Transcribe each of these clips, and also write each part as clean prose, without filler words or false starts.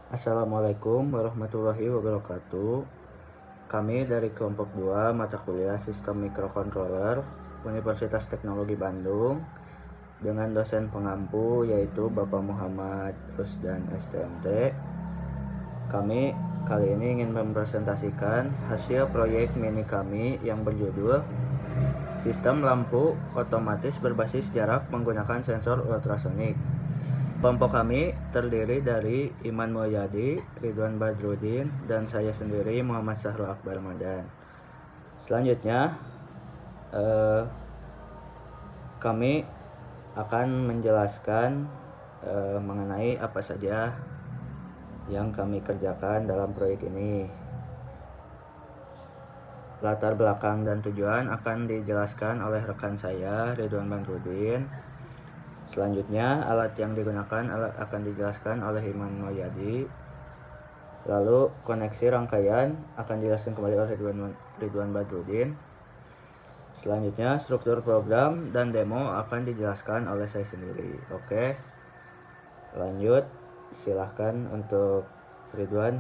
Assalamualaikum warahmatullahi wabarakatuh. Kami dari kelompok 2 mata kuliah Sistem Mikrokontroler Universitas Teknologi Bandung dengan dosen pengampu yaitu Bapak Muhammad Rusdan STMT. Kami kali ini ingin mempresentasikan hasil proyek mini kami yang berjudul Sistem Lampu Otomatis Berbasis Jarak Menggunakan Sensor Ultrasonik. Kelompok kami terdiri dari Iman Mulyadi, Ridwan Badrudin, dan saya sendiri Muhammad Sahrul Akbar Ramadan. Selanjutnya kami akan menjelaskan mengenai apa saja yang kami kerjakan dalam proyek ini. Latar belakang dan tujuan akan dijelaskan oleh rekan saya Ridwan Badrudin. Selanjutnya alat yang digunakan akan dijelaskan oleh Iman Mulyadi. Lalu koneksi rangkaian akan dijelaskan kembali oleh Ridwan Badrudin. Selanjutnya struktur program dan demo akan dijelaskan oleh saya sendiri. Oke, lanjut, silahkan untuk Ridwan.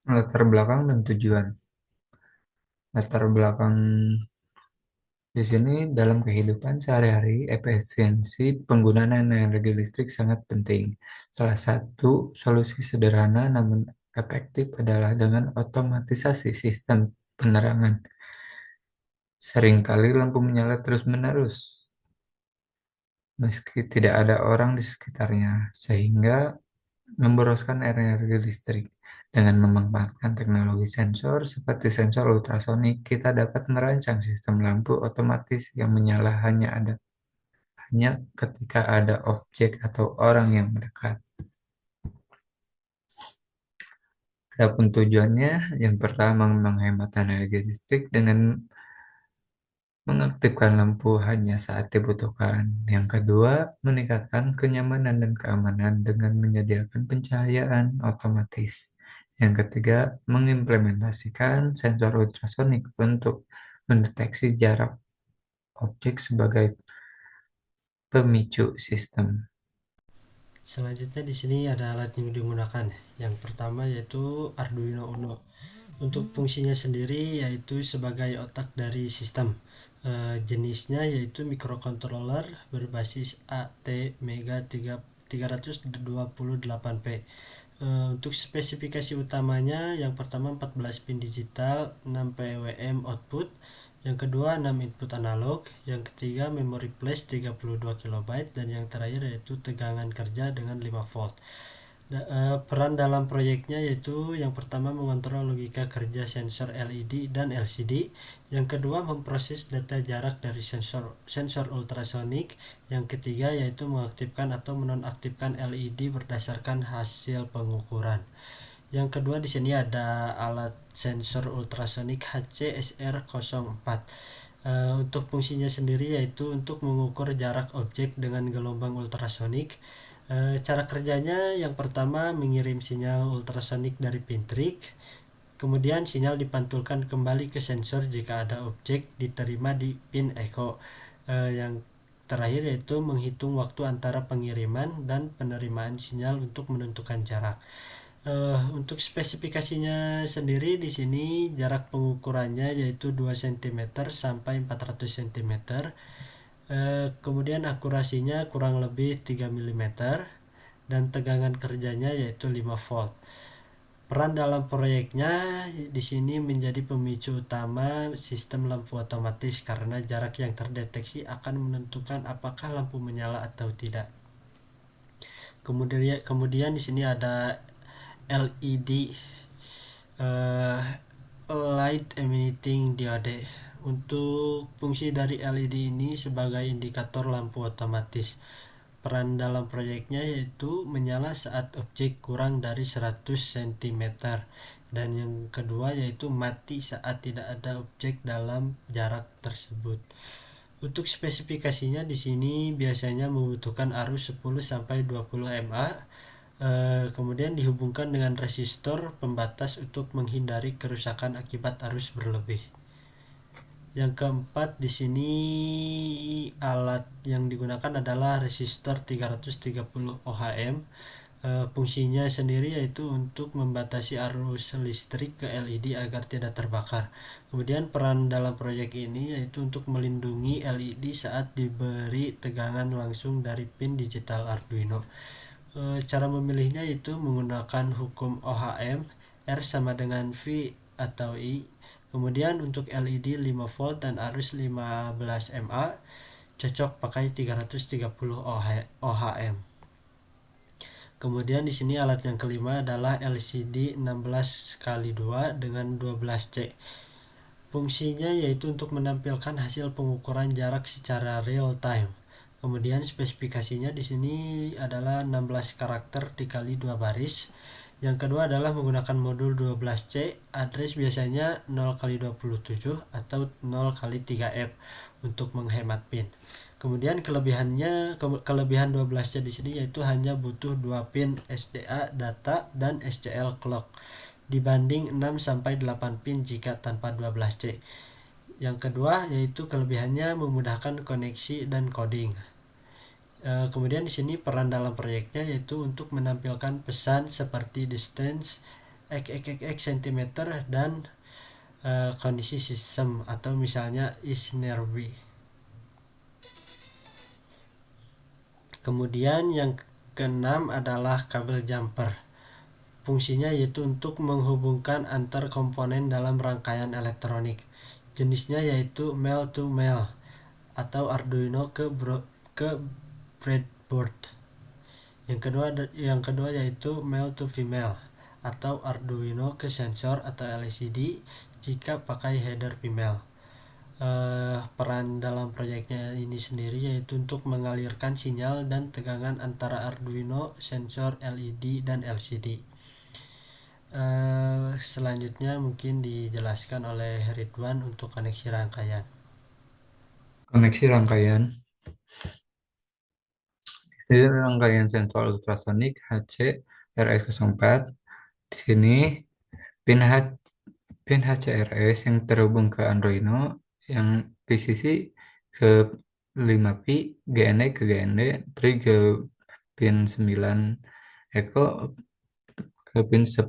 Latar belakang dan tujuan. Latar belakang di sini dalam kehidupan sehari-hari, efisiensi penggunaan energi listrik sangat penting. Salah satu solusi sederhana namun efektif adalah dengan otomatisasi sistem penerangan. Seringkali lampu menyala terus-menerus, meski tidak ada orang di sekitarnya, sehingga memboroskan energi listrik. Dengan memanfaatkan teknologi sensor seperti sensor ultrasonik, kita dapat merancang sistem lampu otomatis yang menyala hanya ketika ada objek atau orang yang mendekat. Adapun tujuannya, yang pertama menghemat energi listrik dengan mengaktifkan lampu hanya saat dibutuhkan. Yang kedua, meningkatkan kenyamanan dan keamanan dengan menyediakan pencahayaan otomatis. Yang ketiga, mengimplementasikan sensor ultrasonik untuk mendeteksi jarak objek sebagai pemicu sistem. Selanjutnya di sini ada alat yang digunakan. Yang pertama yaitu Arduino Uno. Untuk fungsinya sendiri yaitu sebagai otak dari sistem. Jenisnya yaitu microcontroller berbasis ATmega 328P. Untuk spesifikasi utamanya yang pertama 14 pin digital, 6 PWM output, yang kedua 6 input analog, yang ketiga memori flash 32 KB, dan yang terakhir yaitu tegangan kerja dengan 5 volt. Peran dalam proyeknya yaitu yang pertama mengontrol logika kerja sensor LED dan LCD, yang kedua memproses data jarak dari sensor ultrasonik, yang ketiga yaitu mengaktifkan atau menonaktifkan LED berdasarkan hasil pengukuran. Yang kedua di sini ada alat sensor ultrasonik HCSR04. Untuk fungsinya sendiri yaitu untuk mengukur jarak objek dengan gelombang ultrasonik. Cara kerjanya yang pertama mengirim sinyal ultrasonik dari pin trig, kemudian sinyal dipantulkan kembali ke sensor jika ada objek diterima di pin echo. Yang terakhir yaitu menghitung waktu antara pengiriman dan penerimaan sinyal untuk menentukan jarak. Untuk spesifikasinya sendiri di sini jarak pengukurannya yaitu 2 cm sampai 400 cm. Kemudian akurasinya kurang lebih 3 mm dan tegangan kerjanya yaitu 5 volt. Peran dalam proyeknya di sini menjadi pemicu utama sistem lampu otomatis karena jarak yang terdeteksi akan menentukan apakah lampu menyala atau tidak. Kemudian di sini ada LED, uh, light emitting diode. Untuk fungsi dari LED ini sebagai indikator lampu otomatis. Peran dalam proyeknya yaitu menyala saat objek kurang dari 100 cm, dan yang kedua yaitu mati saat tidak ada objek dalam jarak tersebut. Untuk spesifikasinya di sini biasanya membutuhkan arus 10 sampai 20 mA, kemudian dihubungkan dengan resistor pembatas untuk menghindari kerusakan akibat arus berlebih. Yang keempat di sini alat yang digunakan adalah resistor 330 ohm. Fungsinya sendiri yaitu untuk membatasi arus listrik ke LED agar tidak terbakar. Kemudian peran dalam proyek ini yaitu untuk melindungi LED saat diberi tegangan langsung dari pin digital Arduino. Cara memilihnya itu menggunakan hukum OHM, R sama dengan V atau I. Kemudian untuk LED 5 volt dan arus 15 mA cocok pakai 330 ohm. Kemudian di sini alat yang kelima adalah LCD 16x2 dengan 12C. Fungsinya yaitu untuk menampilkan hasil pengukuran jarak secara real time. Kemudian spesifikasinya di sini adalah 16 karakter dikali 2 baris. Yang kedua adalah menggunakan modul 12C, address biasanya 0x27 atau 0x3F untuk menghemat pin. Kemudian kelebihan 12C di sini yaitu hanya butuh 2 pin SDA data dan SCL clock dibanding 6 sampai 8 pin jika tanpa 12C. Yang kedua yaitu kelebihannya memudahkan koneksi dan coding. Kemudian di sini peran dalam proyeknya yaitu untuk menampilkan pesan seperti distance, x cm dan kondisi sistem atau misalnya is nearby. Kemudian yang keenam adalah kabel jumper. Fungsinya yaitu untuk menghubungkan antar komponen dalam rangkaian elektronik. Jenisnya yaitu male to male atau Arduino ke breadboard. Yang kedua yaitu male to female atau Arduino ke sensor atau LCD jika pakai header female. Peran dalam proyeknya ini sendiri yaitu untuk mengalirkan sinyal dan tegangan antara Arduino, sensor LED dan LCD. Selanjutnya mungkin dijelaskan oleh Ridwan untuk koneksi rangkaian. Koneksi rangkaian. Rangkaian sensor ultrasonik HC RS04. Di sini pin HCRS yang terhubung ke Arduino yang PCC ke 5P, GND ke GND, tri ke pin 9, Echo ke pin 10.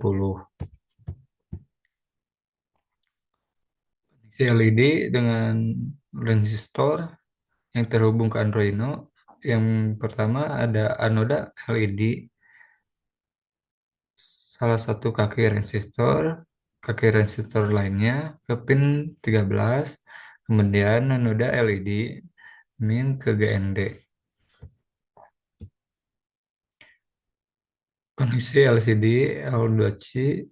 LED dengan resistor yang terhubung ke Arduino. Yang pertama ada anoda LED, salah satu kaki resistor lainnya ke pin 13, kemudian anoda LED min ke GND. Koneksi LCD L2C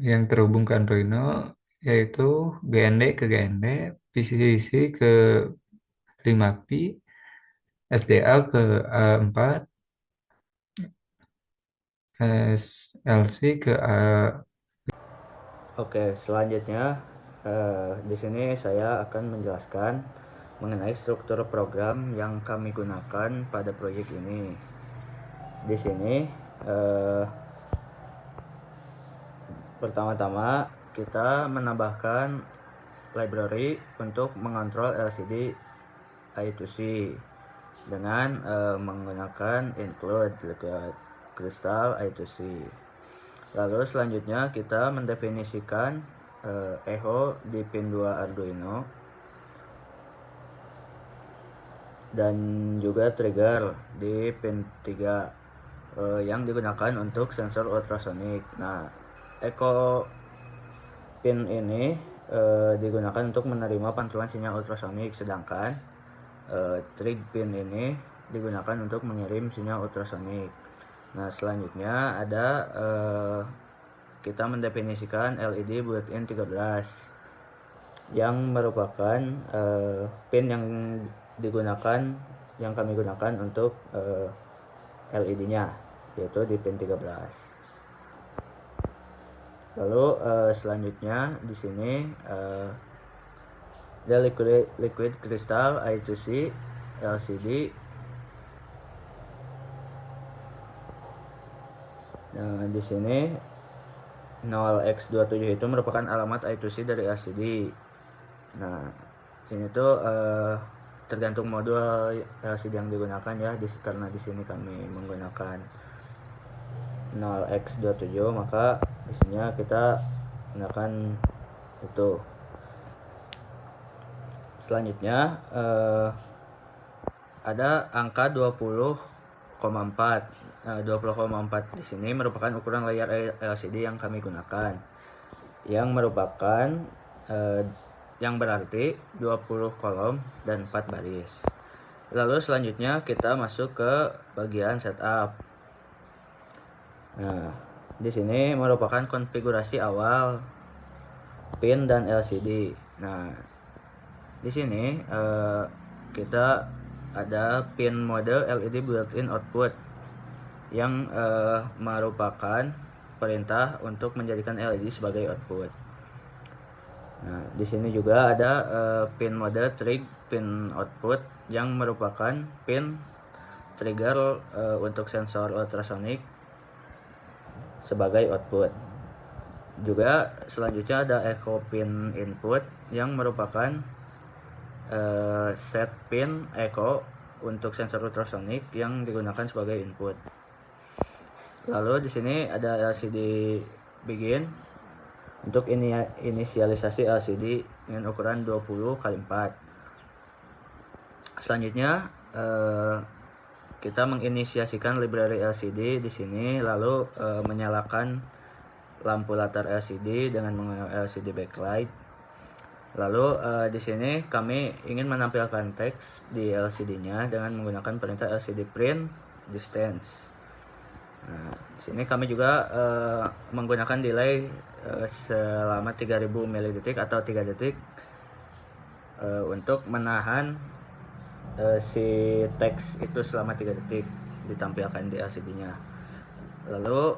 yang terhubung ke Arduino yaitu GND ke GND, PCC ke 5P, SDA ke A4, SLC ke A. Oke, selanjutnya di sini saya akan menjelaskan mengenai struktur program yang kami gunakan pada proyek ini. Di sini pertama-tama kita menambahkan library untuk mengontrol LCD I2C dengan menggunakan include liquid crystal I2C. Lalu selanjutnya kita mendefinisikan echo di pin 2 Arduino dan juga trigger di pin 3 yang digunakan untuk sensor ultrasonik. Nah, echo pin ini digunakan untuk menerima pantulan sinyal ultrasonik, sedangkan trig pin ini digunakan untuk mengirim sinyal ultrasonik. Nah, selanjutnya ada kita mendefinisikan LED built-in 13 yang merupakan pin yang kami gunakan untuk LED-nya, yaitu di pin 13. Lalu selanjutnya di sini ada liquid crystal I2C LCD. Nah, di sini 0x27 itu merupakan alamat I2C dari LCD. Nah, sini tuh tergantung modul LCD yang digunakan ya. Karena di sini kami menggunakan 0x27, maka di sini kita gunakan itu. Selanjutnya ada angka 20,4. 20,4 di sini merupakan ukuran layar LCD yang kami gunakan, yang merupakan yang berarti 20 kolom dan 4 baris. Lalu selanjutnya kita masuk ke bagian setup. Nah, di sini merupakan konfigurasi awal pin dan LCD. Nah, di sini kita ada pin mode LED built-in output yang merupakan perintah untuk menjadikan LED sebagai output. Nah, di sini juga ada pin mode trig pin output yang merupakan pin trigger untuk sensor ultrasonic sebagai output. Juga selanjutnya ada echo pin input yang merupakan set pin echo untuk sensor ultrasonic yang digunakan sebagai input. Lalu di sini ada LCD begin untuk inisialisasi LCD dengan ukuran 20x4. Selanjutnya kita menginisiasikan library LCD di sini, lalu menyalakan lampu latar LCD dengan menggunakan LCD backlight. Lalu di sini kami ingin menampilkan teks di LCD-nya dengan menggunakan perintah LCD print distance. Nah, di sini kami juga menggunakan delay selama 3000 ml atau 3 detik untuk menahan si teks itu selama 3 detik ditampilkan di LCD-nya. Lalu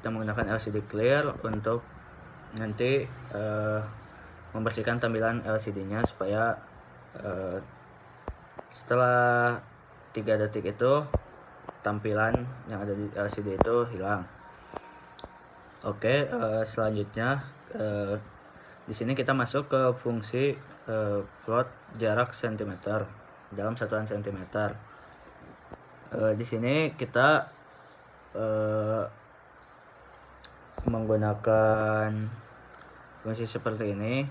kita menggunakan LCD clear untuk nanti membersihkan tampilan LCD-nya supaya setelah 3 detik itu tampilan yang ada di LCD itu hilang. Oke, selanjutnya di sini kita masuk ke fungsi plot jarak cm dalam satuan cm. Di sini kita menggunakan fungsi seperti ini,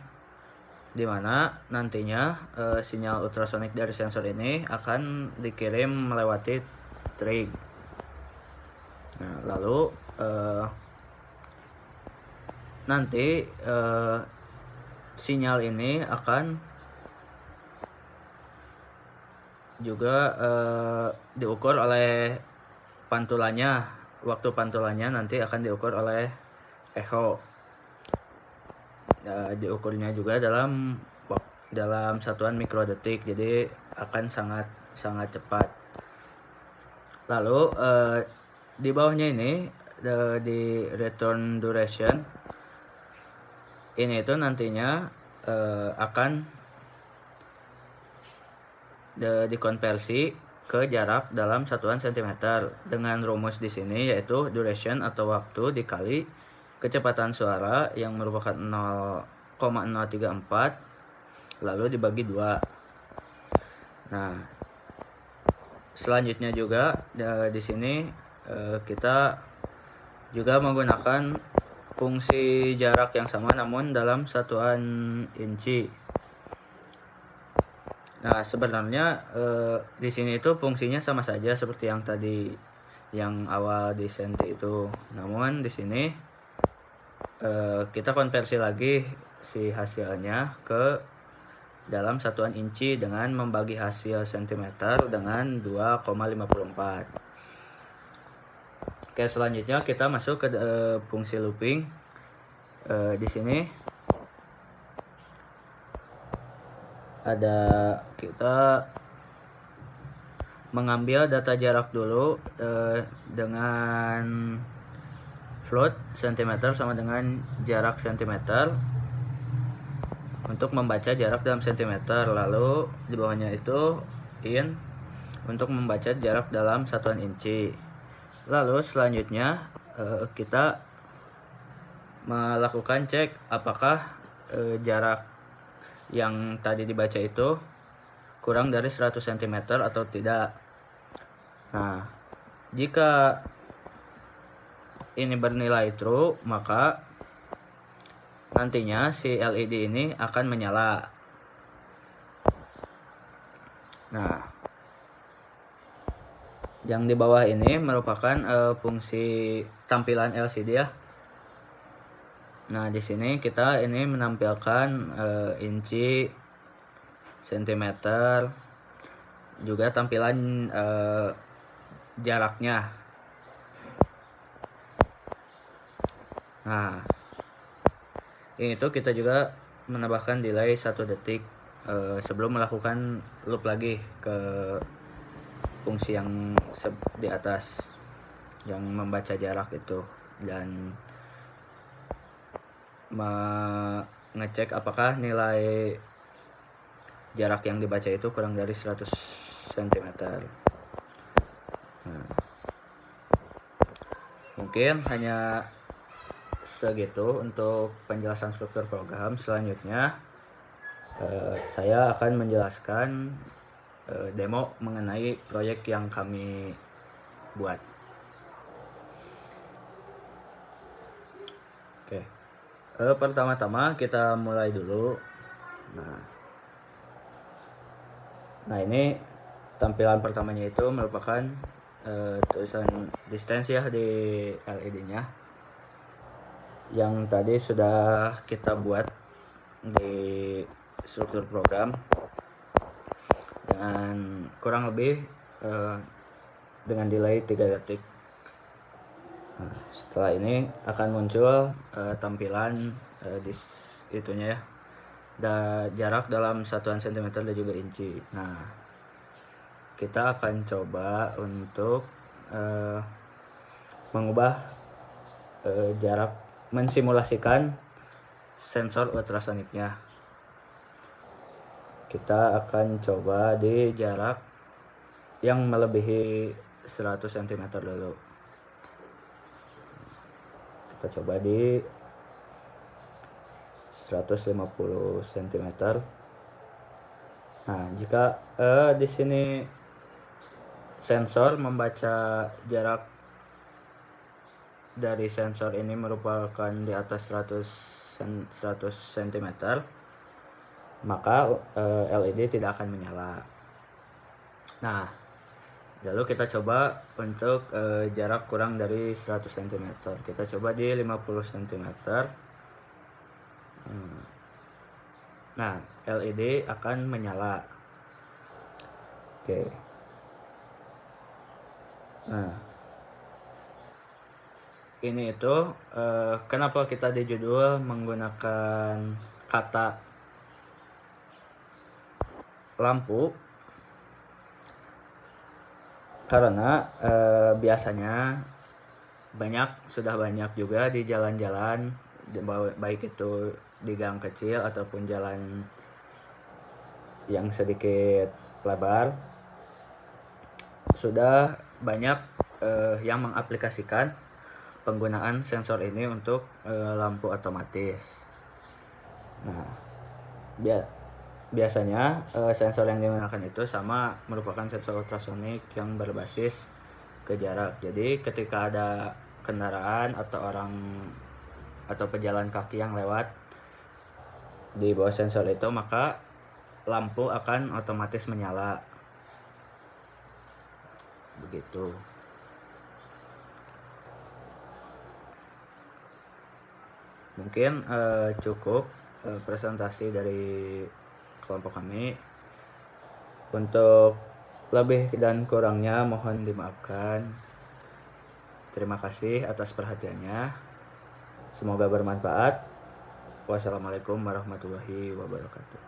di mana nantinya sinyal ultrasonic dari sensor ini akan dikirim melewati trig. Nah, lalu nanti sinyal ini akan juga diukur oleh pantulannya. Waktu pantulannya nanti akan diukur oleh echo. Diukurnya juga dalam satuan mikrodetik, jadi akan sangat cepat. Lalu di bawahnya ini di return duration ini itu nantinya akan dikonversi ke jarak dalam satuan cm dengan rumus di sini, yaitu duration atau waktu dikali kecepatan suara yang merupakan 0,034 lalu dibagi 2. Nah, selanjutnya juga di sini kita juga menggunakan fungsi jarak yang sama namun dalam satuan inci. Nah, sebenarnya di sini itu fungsinya sama saja seperti yang tadi yang awal di senti itu. Namun di sini kita konversi lagi si hasilnya ke dalam satuan inci dengan membagi hasil cm dengan 2,54. Oke, selanjutnya kita masuk ke fungsi looping. Di sini ada kita mengambil data jarak dulu dengan float cm sama dengan jarak cm untuk membaca jarak dalam cm, lalu di bawahnya itu in untuk membaca jarak dalam satuan inci. Lalu selanjutnya kita melakukan cek apakah jarak yang tadi dibaca itu kurang dari 100 cm atau tidak. Nah, jika ini bernilai true, maka nantinya si LED ini akan menyala. Nah, yang di bawah ini merupakan fungsi tampilan LCD ya. Nah, di sini kita ini menampilkan inci, sentimeter, juga tampilan jaraknya. Nah, ini tuh kita juga menambahkan delay 1 detik sebelum melakukan loop lagi ke fungsi yang di atas yang membaca jarak itu, dan mengecek apakah nilai jarak yang dibaca itu kurang dari 100 cm. Nah, mungkin hanya segitu untuk penjelasan struktur program. Selanjutnya saya akan menjelaskan demo mengenai proyek yang kami buat. Oke. Pertama-tama kita mulai dulu. Nah, ini tampilan pertamanya itu merupakan tulisan distance ya di LED-nya, yang tadi sudah kita buat di struktur program dengan kurang lebih dengan delay 3 detik. Nah, setelah ini akan muncul tampilan itunya ya, jarak dalam satuan cm dan juga inci. Nah, kita akan coba untuk mengubah jarak, mensimulasikan sensor ultrasoniknya. Kita akan coba di jarak yang melebihi 100 cm dulu. Kita coba di 150 cm. Nah, jika di sini sensor membaca jarak dari sensor ini merupakan di atas 100 cm, maka LED tidak akan menyala. Nah, lalu kita coba untuk jarak kurang dari 100 cm. Kita coba di 50 cm. Nah, LED akan menyala. Oke. Nah, ini itu kenapa kita di judul menggunakan kata lampu, karena biasanya sudah banyak juga di jalan-jalan, baik itu di gang kecil ataupun jalan yang sedikit lebar, sudah banyak yang mengaplikasikan penggunaan sensor ini untuk lampu otomatis. Nah, biasanya sensor yang digunakan itu merupakan sensor ultrasonik yang berbasis ke jarak. Jadi ketika ada kendaraan atau orang atau pejalan kaki yang lewat di bawah sensor itu, maka lampu akan otomatis menyala. Begitu. Mungkin cukup presentasi dari kelompok kami. Untuk lebih dan kurangnya mohon dimaafkan. Terima kasih atas perhatiannya. Semoga bermanfaat. Wassalamualaikum warahmatullahi wabarakatuh.